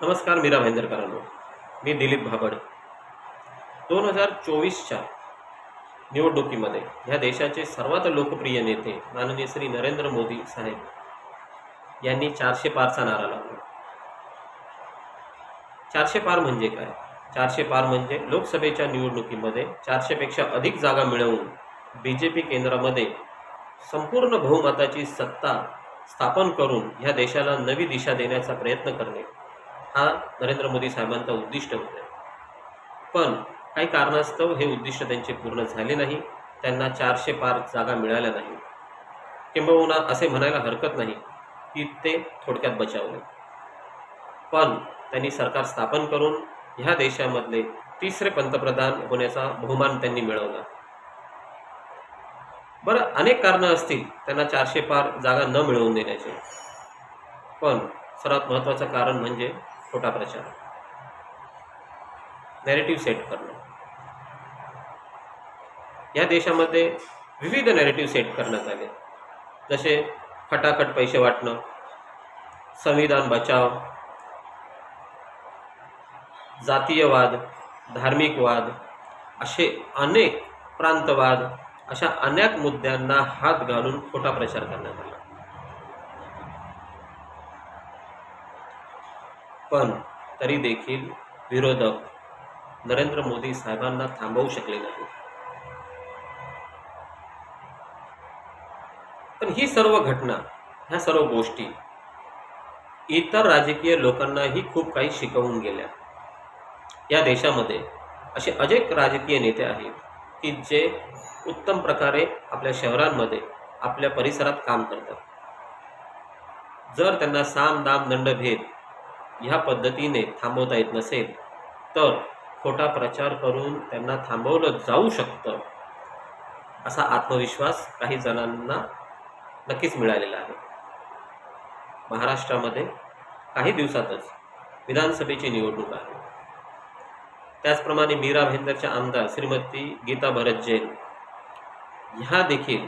नमस्कार मीरा भाईंदरकरांनो. मी दिलीप भाबड. 2024च्या निवडणुकीमध्ये ह्या देशाचे सर्वात लोकप्रिय नेते माननीय श्री नरेंद्र मोदी साहेब यांनी 400 पारचा नारा लावला. 400 पार म्हणजे काय? 400 पार म्हणजे लोकसभेच्या निवडणुकीमध्ये 400 पेक्षा अधिक जागा मिळवून BJP केंद्रामध्ये संपूर्ण बहुमताची सत्ता स्थापन करून ह्या देशाला नवी दिशा देण्याचा प्रयत्न करणे हा नरेंद्र मोदी साहेबांचा उद्दिष्ट होते. पण काही कारणास्तव हे उद्दिष्ट त्यांचे पूर्ण झाले नाही. त्यांना 400 पार जागा मिळाल्या नाही. किंबहुना असे म्हणायला हरकत नाही की ते थोडक्यात बचावले. पण त्यांनी सरकार स्थापन करून ह्या देशामधले तिसरे पंतप्रधान होण्याचा बहुमान त्यांनी मिळवला. बरं, अनेक कारणं असतील त्यांना 400 पार जागा न मिळवून देण्याचे, पण सर्वात महत्त्वाचं कारण म्हणजे खोटा प्रचार, नॅरेटिव्ह सेट करणं. या देशामध्ये विविध नॅरेटिव्ह सेट करण्यात आले, जसे फटाफट पैसे वाटणं, संविधान बचाव, जातीयवाद, धार्मिकवाद, असे अनेक प्रांतवाद, अशा अनेक मुद्द्यांना हात घालून खोटा प्रचार करण्यात आला. पण तरी देखील विरोधक नरेंद्र मोदी साहेबांना थांबवू शकले नाही. पण ही सर्व घटना, ह्या सर्व गोष्टी इतर राजकीय लोकांनाही खूप काही शिकवून गेल्या. या देशामध्ये असे अनेक राजकीय नेते आहेत की जे उत्तम प्रकारे आपल्या शहरांमध्ये, आपल्या परिसरात काम करतात. जर त्यांना साम दाम दंडभेद ह्या पद्धतीने थांबवता येत नसेल तर खोटा प्रचार करून त्यांना थांबवलं जाऊ शकतं, असा आत्मविश्वास काही जणांना नक्कीच मिळालेला आहे. महाराष्ट्रामध्ये काही दिवसातच विधानसभेची निवडणूक आहे. त्याचप्रमाणे मीरा भाईंदरच्या आमदार श्रीमती गीता भरत जैन ह्या देखील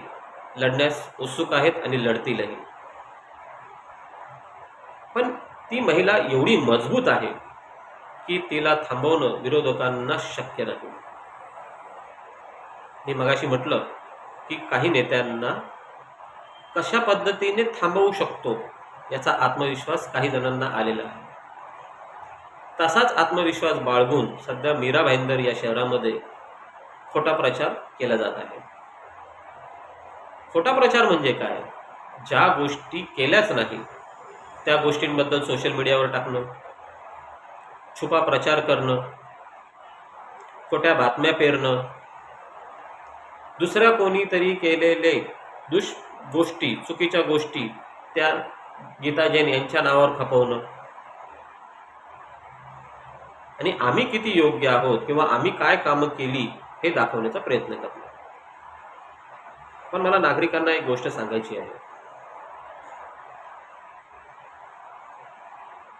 लढण्यास उत्सुक आहेत आणि लढतीलही. पण ती महिला एवढी मजबूत आहे की तिला थांबवणं विरोधकांना शक्य नाही. मी मगाशी म्हटलं की काही नेत्यांना कशा पद्धतीने थांबवू शकतो याचा आत्मविश्वास काही जणांना आलेला आहे. तसाच आत्मविश्वास बाळगून सध्या मीरा भाईंदर या शहरामध्ये खोटा प्रचार केला जात आहे. खोटा प्रचार म्हणजे काय? ज्या गोष्टी केल्याच नाही त्या गोष्टींबद्दल सोशल मीडियावर टाकणं, छुपा प्रचार करणं, खोट्या बातम्या पेरणं, दुसऱ्या कोणीतरी केलेले गोष्टी, चुकीच्या गोष्टी त्या गीता जैन यांच्या नावावर खपवणं आणि आम्ही किती योग्य आहोत किंवा आम्ही काय कामं केली हे दाखवण्याचा प्रयत्न करणं. पण मला नागरिकांना एक गोष्ट सांगायची आहे.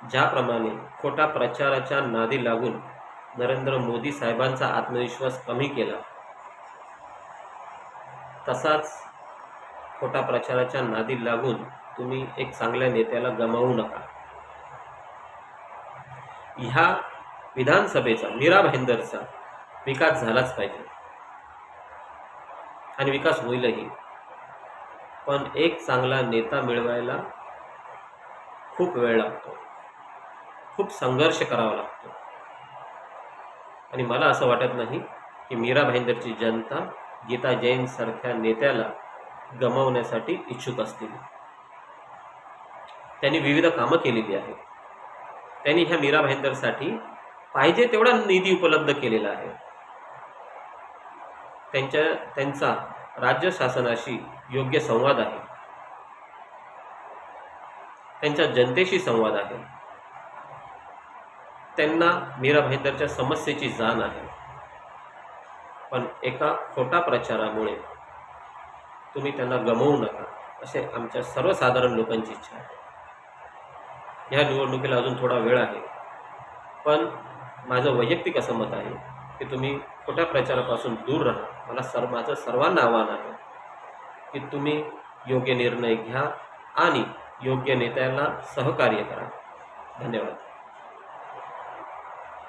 ज्याप्रमाणे खोटा प्रचाराच्या नादी लागून नरेंद्र मोदी साहेबांचा आत्मविश्वास कमी केला, तसाच खोटा प्रचाराच्या नादी लागून तुम्ही एक चांगल्या नेत्याला गमावू नका. ह्या विधानसभेचा, मीरा भाईंदरचा विकास झालाच पाहिजे आणि विकास होईलही. पण एक चांगला नेता मिळवायला खूप वेळ लागतो, खूप संघर्ष करावा लागतो. आणि मला असं वाटत नाही की मीरा भाईंदरची जनता गीता जैन सारख्या नेत्याला गमावण्यासाठी इच्छुक असतील. त्यांनी विविध कामं केलेली आहेत. त्यांनी ह्या मीरा भाईंदरसाठी पाहिजे तेवढा निधी उपलब्ध केलेला आहे. त्यांचा राज्य शासनाशी योग्य संवाद आहे, त्यांच्या जनतेशी संवाद आहे, त्यांना मीरा भाईंदरच्या समस्येची जाण आहे. पण एका खोटा प्रचारामुळे तुम्ही त्यांना गमावू नका, असे आमच्या सर्वसाधारण लोकांची इच्छा आहे. ह्या निवडणुकीला अजून थोडा वेळ आहे, पण माझं वैयक्तिक असं मत आहे की तुम्ही खोट्या प्रचारापासून दूर राहा. माझं सर्वांना आव्हान आहे की तुम्ही योग्य निर्णय घ्या आणि योग्य नेत्याला सहकार्य करा. धन्यवाद.